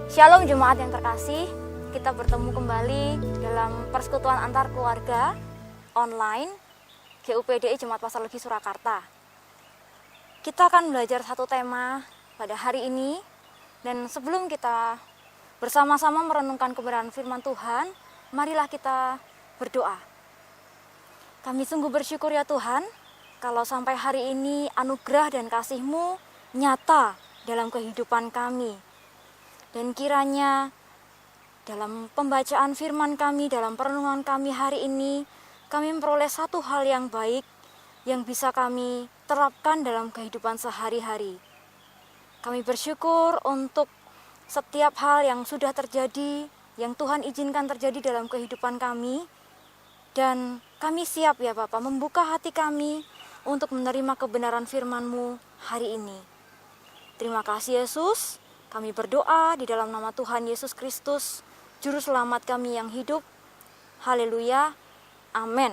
Shalom jemaat yang terkasih, kita bertemu kembali dalam persekutuan antar keluarga online GUPDI Jemaat Pasar Legi Surakarta. Kita akan belajar satu tema pada hari ini, dan sebelum kita bersama-sama merenungkan kebenaran firman Tuhan, marilah kita berdoa. Kami sungguh bersyukur ya Tuhan, kalau sampai hari ini anugerah dan kasih-Mu nyata dalam kehidupan kami. Dan kiranya dalam pembacaan firman kami, dalam perenungan kami hari ini, kami memperoleh satu hal yang baik yang bisa kami terapkan dalam kehidupan sehari-hari. Kami bersyukur untuk setiap hal yang sudah terjadi, yang Tuhan izinkan terjadi dalam kehidupan kami. Dan kami siap ya Bapak, membuka hati kami untuk menerima kebenaran firman-Mu hari ini. Terima kasih Yesus. Kami berdoa di dalam nama Tuhan Yesus Kristus, Juru Selamat kami yang hidup. Haleluya. Amin.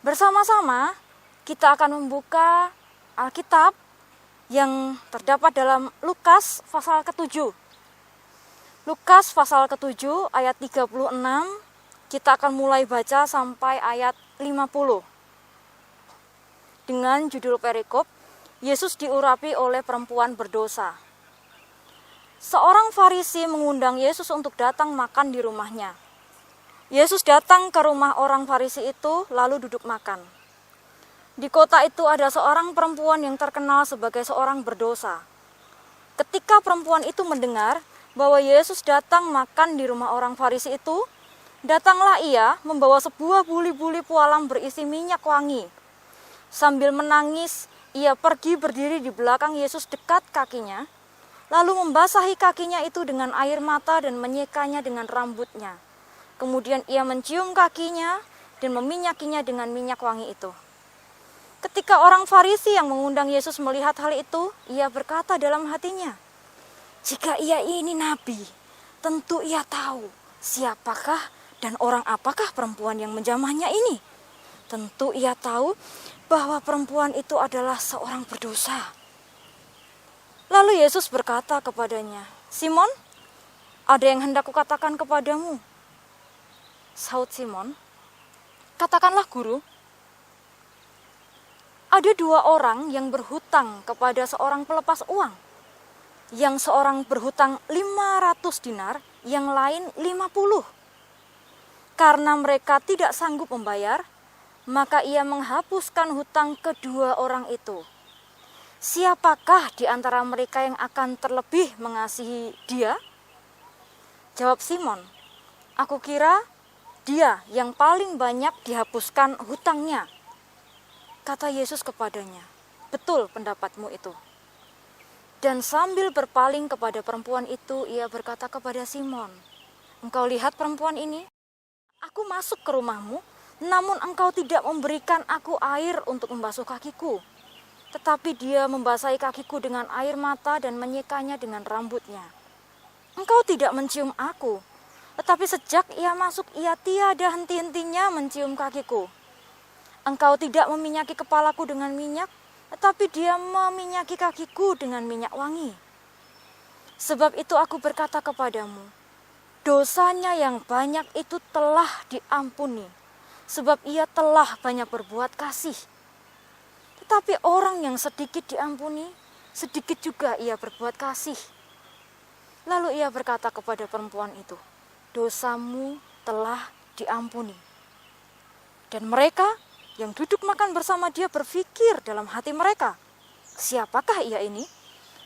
Bersama-sama kita akan membuka Alkitab yang terdapat dalam Lukas pasal ke-7. Lukas pasal ke-7 ayat 36, kita akan mulai baca sampai ayat 50. Dengan judul perikop, Yesus diurapi oleh perempuan berdosa. Seorang Farisi mengundang Yesus untuk datang makan di rumahnya. Yesus datang ke rumah orang Farisi itu lalu duduk makan. Di kota itu ada seorang perempuan yang terkenal sebagai seorang berdosa. Ketika perempuan itu mendengar bahwa Yesus datang makan di rumah orang Farisi itu, datanglah ia membawa sebuah buli-buli pualam berisi minyak wangi. Sambil menangis, ia pergi berdiri di belakang Yesus dekat kakinya, lalu membasahi kakinya itu dengan air mata dan menyekanya dengan rambutnya. Kemudian ia mencium kakinya dan meminyakinya dengan minyak wangi itu. Ketika orang Farisi yang mengundang Yesus melihat hal itu, ia berkata dalam hatinya, "Jika ia ini nabi, tentu ia tahu siapakah dan orang apakah perempuan yang menjamahnya ini. Tentu ia tahu bahwa perempuan itu adalah seorang berdosa." Lalu Yesus berkata kepadanya, "Simon, ada yang hendak kukatakan kepadamu." Sahut Simon, "Katakanlah Guru." Ada dua orang yang berhutang kepada seorang pelepas uang. Yang seorang berhutang 500 dinar, yang lain 50. Karena mereka tidak sanggup membayar, maka ia menghapuskan hutang kedua orang itu. Siapakah di antara mereka yang akan terlebih mengasihi dia? Jawab Simon, "Aku kira dia yang paling banyak dihapuskan hutangnya." Kata Yesus kepadanya, "Betul pendapatmu itu." Dan sambil berpaling kepada perempuan itu, ia berkata kepada Simon, "Engkau lihat perempuan ini? Aku masuk ke rumahmu, namun engkau tidak memberikan aku air untuk membasuh kakiku. Tetapi dia membasahi kakiku dengan air mata dan menyekanya dengan rambutnya. Engkau tidak mencium aku, tetapi sejak ia masuk ia tiada henti-hentinya mencium kakiku. Engkau tidak meminyaki kepalaku dengan minyak, tetapi dia meminyaki kakiku dengan minyak wangi. Sebab itu aku berkata kepadamu, dosanya yang banyak itu telah diampuni, sebab ia telah banyak berbuat kasih. Tetapi orang yang sedikit diampuni, sedikit juga ia berbuat kasih." Lalu ia berkata kepada perempuan itu, "Dosamu telah diampuni." Dan mereka yang duduk makan bersama dia berpikir dalam hati mereka, "Siapakah ia ini,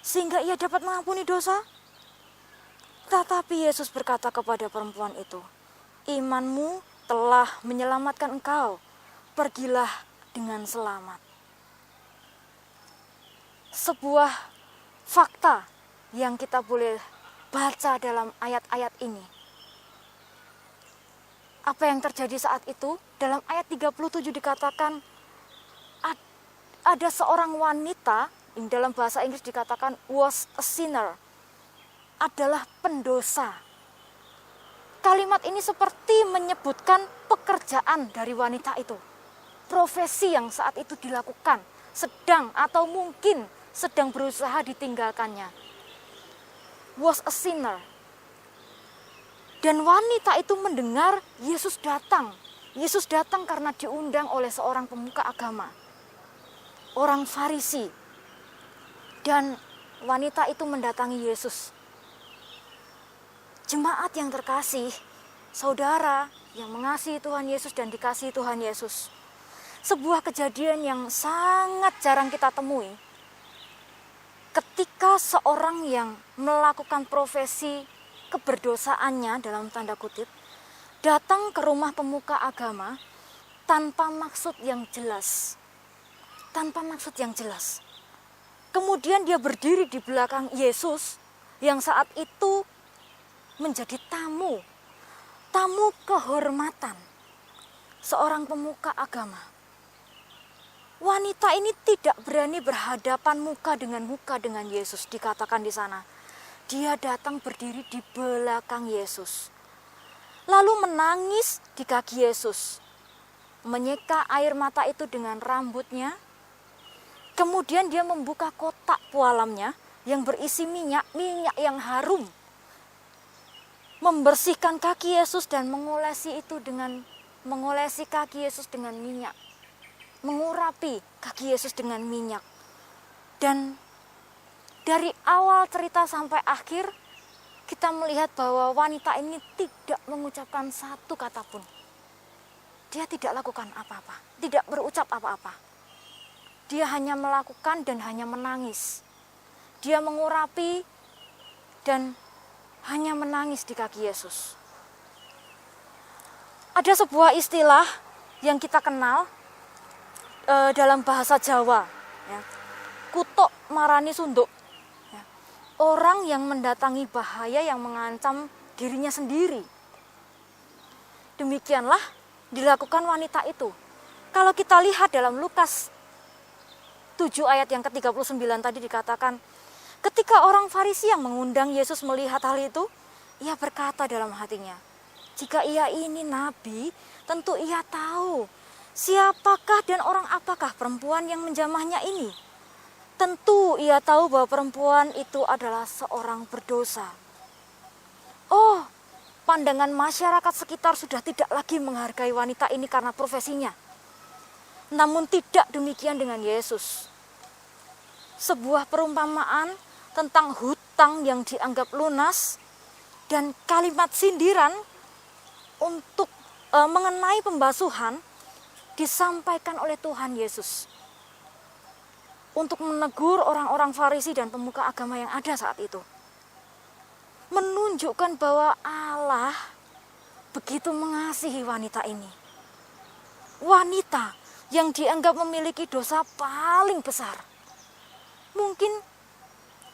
sehingga ia dapat mengampuni dosa?" Tetapi Yesus berkata kepada perempuan itu, "Imanmu telah menyelamatkan engkau, pergilah dengan selamat." Sebuah fakta yang kita boleh baca dalam ayat-ayat ini. Apa yang terjadi saat itu? Dalam ayat 37 dikatakan ada seorang wanita, yang dalam bahasa Inggris dikatakan was a sinner, adalah pendosa. Kalimat ini seperti menyebutkan pekerjaan dari wanita itu. Profesi yang saat itu dilakukan, sedang atau mungkin sedang berusaha ditinggalkannya. Was a sinner. Dan wanita itu mendengar Yesus datang. Yesus datang karena diundang oleh seorang pemuka agama, orang Farisi. Dan wanita itu mendatangi Yesus. Jemaat yang terkasih, saudara yang mengasihi Tuhan Yesus dan dikasihi Tuhan Yesus. Sebuah kejadian yang sangat jarang kita temui. Ketika seorang yang melakukan profesi keberdosaannya dalam tanda kutip, datang ke rumah pemuka agama tanpa maksud yang jelas. Tanpa maksud yang jelas. Kemudian dia berdiri di belakang Yesus yang saat itu menjadi tamu kehormatan seorang pemuka agama. Wanita ini tidak berani berhadapan muka dengan Yesus, dikatakan di sana. Dia datang berdiri di belakang Yesus. Lalu menangis di kaki Yesus. Menyeka air mata itu dengan rambutnya. Kemudian dia membuka kotak pualamnya yang berisi minyak yang harum. Membersihkan kaki Yesus dan mengolesi kaki Yesus dengan minyak. Mengurapi kaki Yesus dengan minyak. Dan dari awal cerita sampai akhir, kita melihat bahwa wanita ini tidak mengucapkan satu kata pun. Dia tidak lakukan apa-apa, tidak berucap apa-apa. Dia hanya melakukan dan hanya menangis. Dia mengurapi dan hanya menangis di kaki Yesus. Ada sebuah istilah yang kita kenal dalam bahasa Jawa, ya. Kutuk marani sunduk. Ya. Orang yang mendatangi bahaya yang mengancam dirinya sendiri. Demikianlah dilakukan wanita itu. Kalau kita lihat dalam Lukas 7 ayat yang ke-39 tadi dikatakan, ketika orang Farisi yang mengundang Yesus melihat hal itu, ia berkata dalam hatinya, jika ia ini nabi, tentu ia tahu siapakah dan orang apakah perempuan yang menjamahnya ini. Tentu ia tahu bahwa perempuan itu adalah seorang berdosa. Oh, pandangan masyarakat sekitar sudah tidak lagi menghargai wanita ini karena profesinya. Namun tidak demikian dengan Yesus. Sebuah perumpamaan tentang hutang yang dianggap lunas dan kalimat sindiran untuk mengenai pembasuhan disampaikan oleh Tuhan Yesus untuk menegur orang-orang Farisi dan pemuka agama yang ada saat itu. Menunjukkan bahwa Allah begitu mengasihi wanita ini. Wanita yang dianggap memiliki dosa paling besar. Mungkin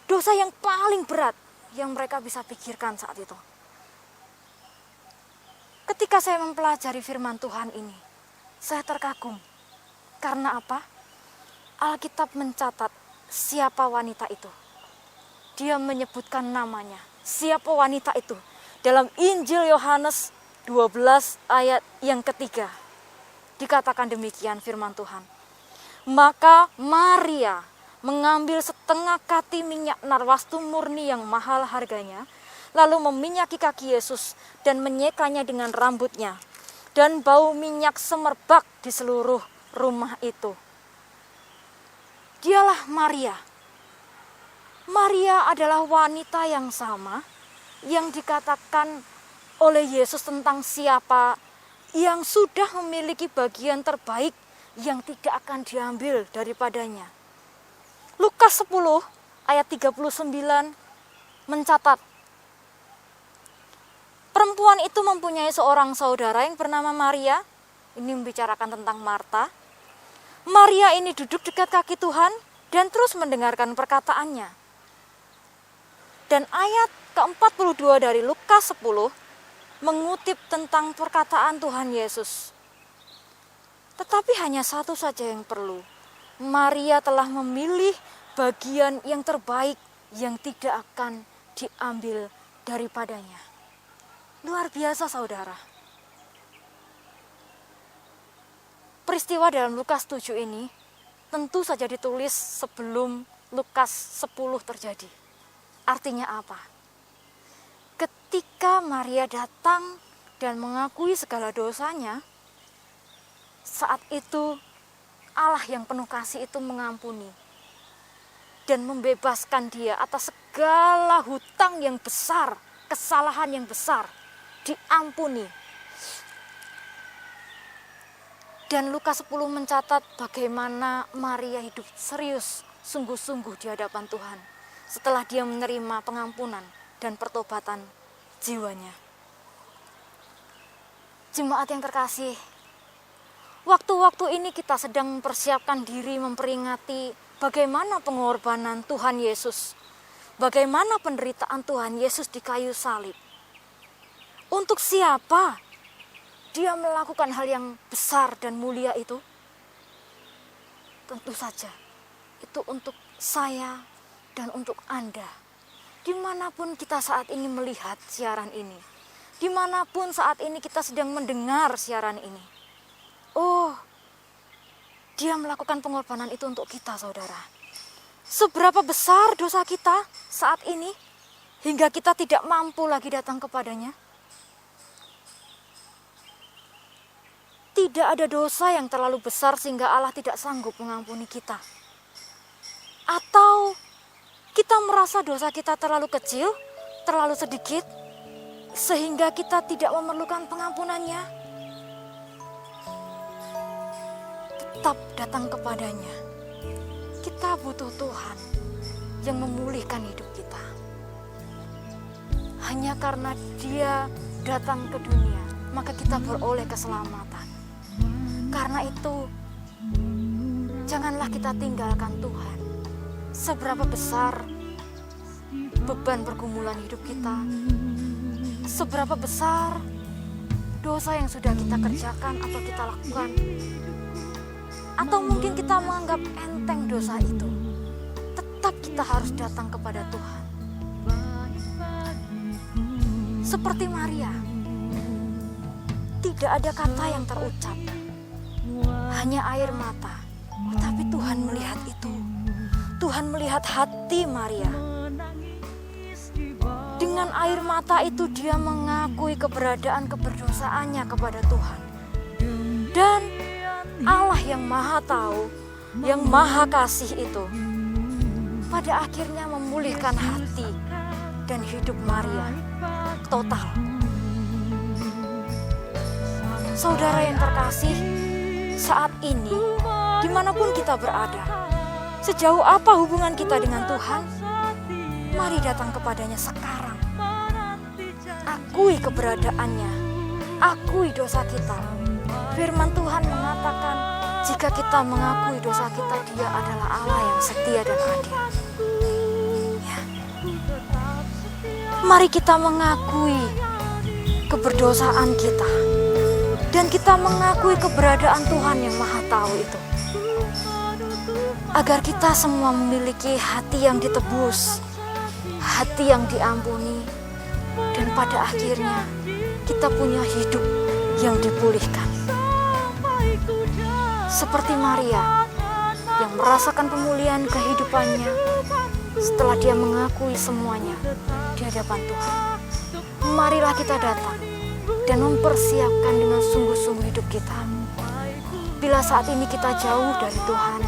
dosa yang paling berat yang mereka bisa pikirkan saat itu. Ketika saya mempelajari firman Tuhan ini, saya terkagum. Karena apa? Alkitab mencatat siapa wanita itu. Dia menyebutkan namanya. Siapa wanita itu? Dalam Injil Yohanes 12 ayat yang ketiga. Dikatakan demikian firman Tuhan. Maka Maria mengambil setengah kati minyak narwastu murni yang mahal harganya, lalu meminyaki kaki Yesus dan menyekanya dengan rambutnya. Dan bau minyak semerbak di seluruh rumah itu. Dialah Maria. Maria adalah wanita yang sama yang dikatakan oleh Yesus tentang siapa yang sudah memiliki bagian terbaik yang tidak akan diambil daripadanya. Lukas 10 ayat 39 mencatat, perempuan itu mempunyai seorang saudara yang bernama Maria. Ini membicarakan tentang Marta. Maria ini duduk dekat kaki Tuhan dan terus mendengarkan perkataannya. Dan ayat ke-42 dari Lukas 10 mengutip tentang perkataan Tuhan Yesus. Tetapi hanya satu saja yang perlu. Maria telah memilih bagian yang terbaik yang tidak akan diambil daripadanya. Luar biasa saudara. Peristiwa dalam Lukas 7 ini tentu saja ditulis sebelum Lukas 10 terjadi. Artinya apa? Ketika Maria datang dan mengakui segala dosanya, saat itu Allah yang penuh kasih itu mengampuni dan membebaskan dia atas segala hutang yang besar, kesalahan yang besar, diampuni. Dan Lukas 10 mencatat bagaimana Maria hidup serius, sungguh-sungguh di hadapan Tuhan setelah dia menerima pengampunan dan pertobatan jiwanya. Jemaat yang terkasih, waktu-waktu ini kita sedang mempersiapkan diri memperingati bagaimana pengorbanan Tuhan Yesus, bagaimana penderitaan Tuhan Yesus di kayu salib. Untuk siapa dia melakukan hal yang besar dan mulia itu? Tentu saja itu untuk saya dan untuk Anda. Dimanapun kita saat ini melihat siaran ini, dimanapun saat ini kita sedang mendengar siaran ini. Oh, dia melakukan pengorbanan itu untuk kita, saudara. Seberapa besar dosa kita saat ini hingga kita tidak mampu lagi datang kepadanya? Tidak ada dosa yang terlalu besar sehingga Allah tidak sanggup mengampuni kita. Atau kita merasa dosa kita terlalu kecil, terlalu sedikit, sehingga kita tidak memerlukan pengampunannya. Tetap datang kepadanya. Kita butuh Tuhan yang memulihkan hidup kita. Hanya karena Dia datang ke dunia, maka kita beroleh keselamatan. Karena itu, janganlah kita tinggalkan Tuhan. Seberapa besar beban pergumulan hidup kita, seberapa besar dosa yang sudah kita kerjakan atau kita lakukan, atau mungkin kita menganggap enteng dosa itu, tetap kita harus datang kepada Tuhan. Seperti Maria, tidak ada kata yang terucap, hanya air mata, tetapi Tuhan melihat itu. Tuhan melihat hati Maria. Dengan air mata itu dia mengakui keberadaan keberdosaannya kepada Tuhan. Dan Allah yang maha tahu, yang maha kasih itu, pada akhirnya memulihkan hati dan hidup Maria total. Saudara yang terkasih, saat ini dimanapun kita berada, sejauh apa hubungan kita dengan Tuhan? Mari datang kepadanya sekarang. Akui keberadaannya, akui dosa kita. Firman Tuhan mengatakan, jika kita mengakui dosa kita, Dia adalah Allah yang setia dan adil. Ya. Mari kita mengakui keberdosaan kita, dan kita mengakui keberadaan Tuhan yang Maha Tahu itu. Agar kita semua memiliki hati yang ditebus, hati yang diampuni, dan pada akhirnya kita punya hidup yang dipulihkan. Seperti Maria yang merasakan pemulihan kehidupannya setelah dia mengakui semuanya di hadapan Tuhan. Marilah kita datang dan mempersiapkan dengan sungguh-sungguh hidup kita. Bila saat ini kita jauh dari Tuhan,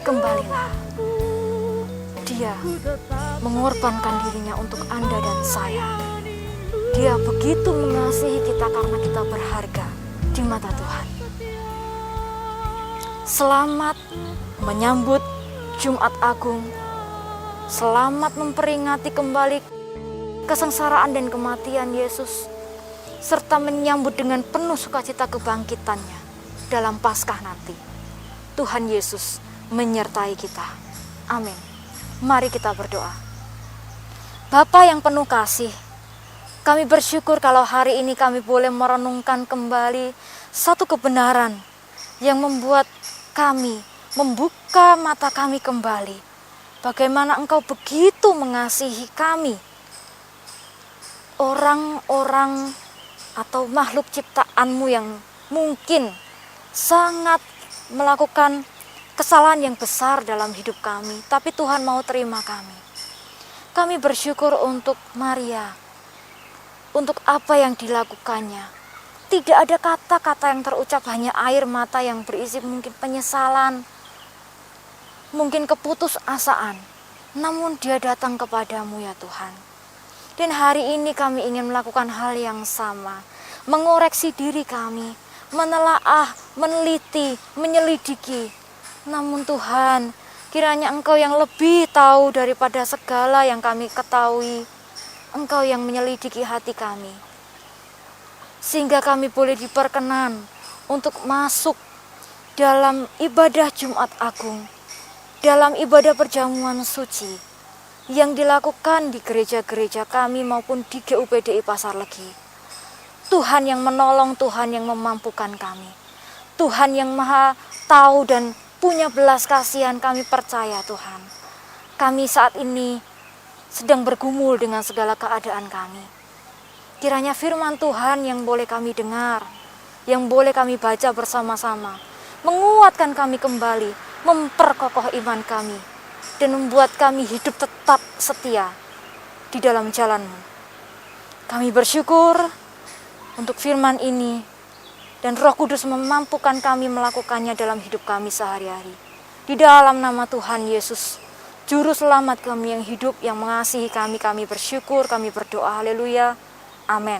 kembalilah. Dia mengorbankan dirinya untuk Anda dan saya. Dia begitu mengasihi kita karena kita berharga di mata Tuhan. Selamat menyambut Jumat Agung. Selamat memperingati kembali kesengsaraan dan kematian Yesus, serta menyambut dengan penuh sukacita kebangkitannya dalam Paskah nanti. Tuhan Yesus menyertai kita. Amin. Mari kita berdoa. Bapa yang penuh kasih, kami bersyukur kalau hari ini kami boleh merenungkan kembali satu kebenaran yang membuat kami membuka mata kami kembali. Bagaimana Engkau begitu mengasihi kami. orang-orang atau makhluk ciptaanmu yang mungkin sangat melakukan kesalahan yang besar dalam hidup kami, tapi Tuhan mau terima kami. Kami bersyukur untuk Maria, untuk apa yang dilakukannya. Tidak ada kata-kata yang terucap, hanya air mata yang berisi mungkin penyesalan, mungkin keputusasaan. Namun dia datang kepadamu ya Tuhan. Dan hari ini kami ingin melakukan hal yang sama, mengoreksi diri kami, menelaah, meneliti, menyelidiki. Namun Tuhan, kiranya Engkau yang lebih tahu daripada segala yang kami ketahui. Engkau yang menyelidiki hati kami, sehingga kami boleh diperkenan untuk masuk dalam ibadah Jumat Agung, dalam ibadah perjamuan suci yang dilakukan di gereja-gereja kami maupun di GUPDI Pasar Legi. Tuhan yang menolong, Tuhan yang memampukan kami, Tuhan yang maha tahu dan punya belas kasihan, kami percaya Tuhan. Kami saat ini sedang bergumul dengan segala keadaan kami. Kiranya firman Tuhan yang boleh kami dengar, yang boleh kami baca bersama-sama, menguatkan kami kembali, memperkokoh iman kami, dan membuat kami hidup tetap setia di dalam jalan-Mu. Kami bersyukur untuk firman ini, dan Roh Kudus memampukan kami melakukannya dalam hidup kami sehari-hari. Di dalam nama Tuhan Yesus, Juru Selamat kami yang hidup, yang mengasihi kami, kami bersyukur, kami berdoa, haleluya, amin.